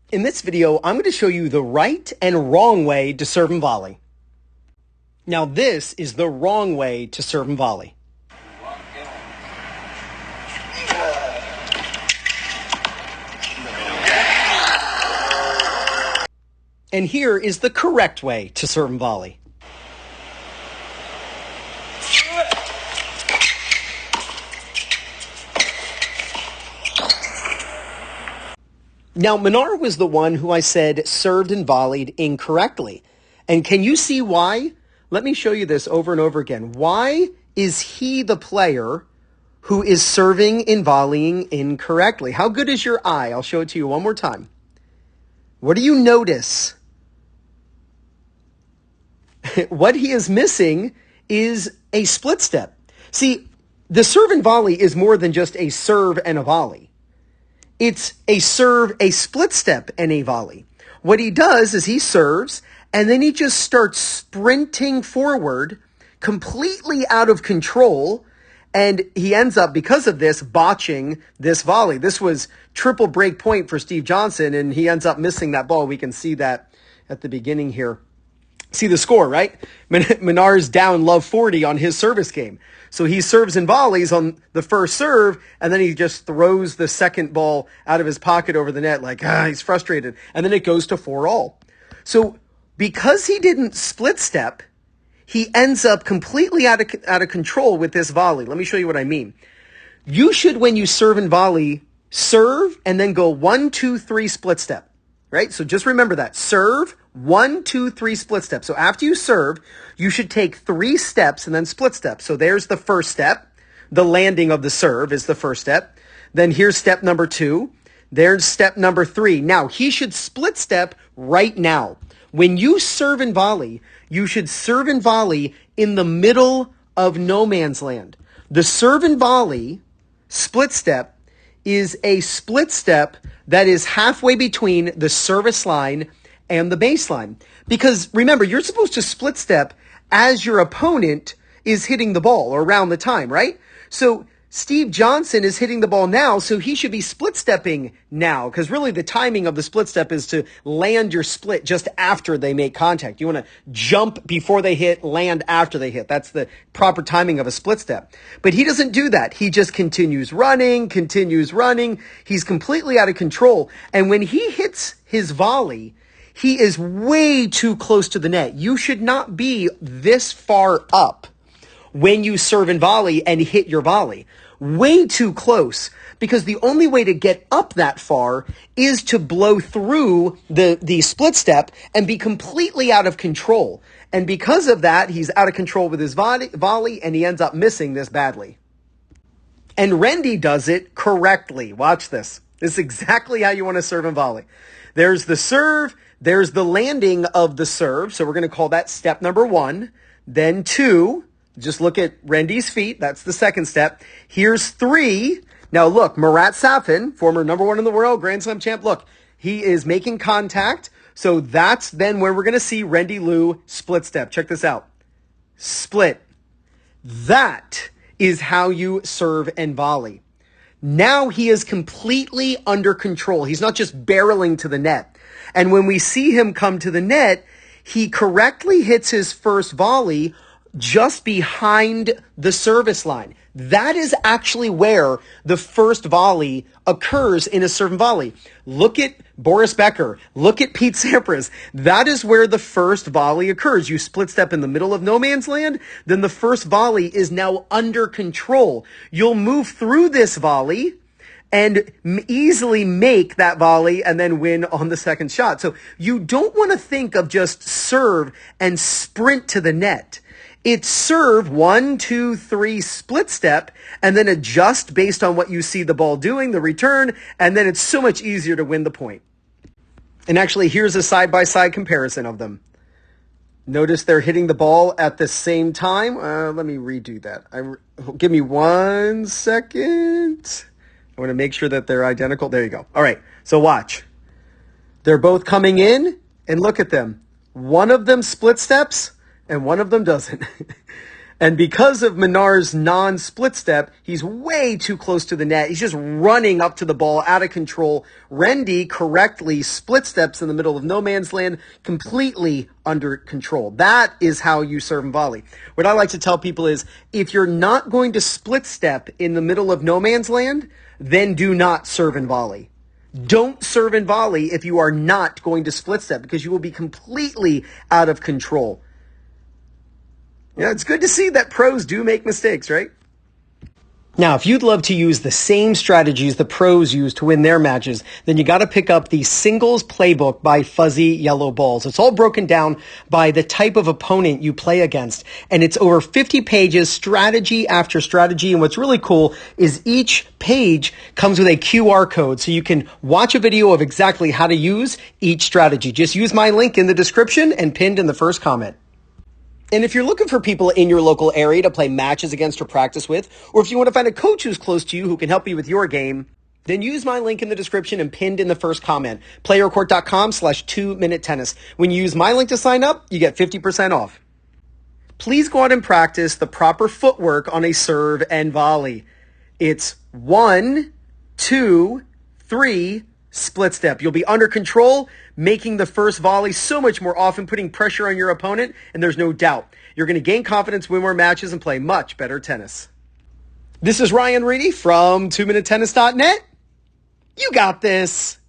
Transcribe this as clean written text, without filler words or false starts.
In this video, I'm going to show you the right and wrong way to serve and volley. Now this is the wrong way to serve and volley. And here is the correct way to serve and volley. Now, Minar was the one who I said served and volleyed incorrectly. And can you see why? Let me show you this over and over again. Why is he the player who is serving and volleying incorrectly? How good is your eye? I'll show it to you one more time. What do you notice? What he is missing is a split step. See, the serve and volley is more than just a serve and a volley. It's a serve, a split step, and a volley. What he does is he serves, and then he just starts sprinting forward, completely out of control, and he ends up, because of this, botching this volley. This was triple break point for Steve Johnson, and he ends up missing that ball. We can see that at the beginning here. See the score, right? Minar's down love 40 on his service game. So he serves and volleys on the first serve, and then he just throws the second ball out of his pocket over the net like, he's frustrated. And then it goes to 4-all. So because he didn't split step, he ends up completely out of control with this volley. Let me show you what I mean. You should, when you serve and volley, serve and then go 1, 2, 3 split step, right? So just remember that. Serve, 1, 2, 3 split step. So after you serve, you should take 3 steps and then split step. So there's the first step. The landing of the serve is the first step. Then here's step number 2. There's step number 3. Now he should split step right now. When you serve and volley, you should serve and volley in the middle of no man's land. The serve and volley split step is a split step that is halfway between the service line and the baseline. Because remember, you're supposed to split step as your opponent is hitting the ball or around the time, right? So Steve Johnson is hitting the ball now, so he should be split stepping now, because really the timing of the split step is to land your split just after they make contact. You want to jump before they hit, land after they hit. That's the proper timing of a split step. But he doesn't do that. He just continues running. He's completely out of control. And when he hits his volley, he is way too close to the net. You should not be this far up when you serve and volley and hit your volley. Way too close, because the only way to get up that far is to blow through the split step and be completely out of control. And because of that, he's out of control with his volley, and he ends up missing this badly. And Rendy does it correctly. Watch this. This is exactly how you want to serve and volley. There's the serve. There's the landing of the serve. So we're going to call that step number 1. Then 2, just look at Rendy's feet. That's the second step. Here's 3. Now look, Marat Safin, former number 1 in the world, Grand Slam champ. Look, he is making contact. So that's then where we're going to see Rendy Liu split step. Check this out. Split. That is how you serve and volley. Now he is completely under control. He's not just barreling to the net. And when we see him come to the net, he correctly hits his first volley just behind the service line. That is actually where the first volley occurs in a serve and volley. Look at Boris Becker. Look at Pete Sampras. That is where the first volley occurs. You split step in the middle of no man's land, then the first volley is now under control. You'll move through this volley and easily make that volley and then win on the second shot. So you don't want to think of just serve and sprint to the net. It's serve 1, 2, 3 split step and then adjust based on what you see the ball doing, the return, and then it's so much easier to win the point. And actually, here's a side-by-side comparison of them. Notice they're hitting the ball at the same time. Let me redo that. Give me 1 second. I want to make sure that they're identical. There you go. All right, so watch. They're both coming in, and look at them. One of them split steps, and one of them doesn't. And because of Minar's non-split step, he's way too close to the net. He's just running up to the ball out of control. Rendy correctly split steps in the middle of no man's land, completely under control. That is how you serve and volley. What I like to tell people is, if you're not going to split step in the middle of no man's land, then do not serve and volley. Don't serve and volley if you are not going to split step, because you will be completely out of control. Yeah, it's good to see that pros do make mistakes, right? Now, if you'd love to use the same strategies the pros use to win their matches, then you got to pick up the Singles Playbook by Fuzzy Yellow Balls. It's all broken down by the type of opponent you play against, and it's over 50 pages, strategy after strategy. And what's really cool is each page comes with a QR code, so you can watch a video of exactly how to use each strategy. Just use my link in the description and pinned in the first comment. And if you're looking for people in your local area to play matches against or practice with, or if you want to find a coach who's close to you who can help you with your game, then use my link in the description and pinned in the first comment, PlayYourCourt.com/2-minute-tennis. When you use my link to sign up, you get 50% off. Please go out and practice the proper footwork on a serve and volley. It's 1, 2, 3, split step. You'll be under control, making the first volley so much more often, putting pressure on your opponent, and there's no doubt you're going to gain confidence, win more matches, and play much better tennis. This is Ryan Reedy from 2minutetennis.net. You got this.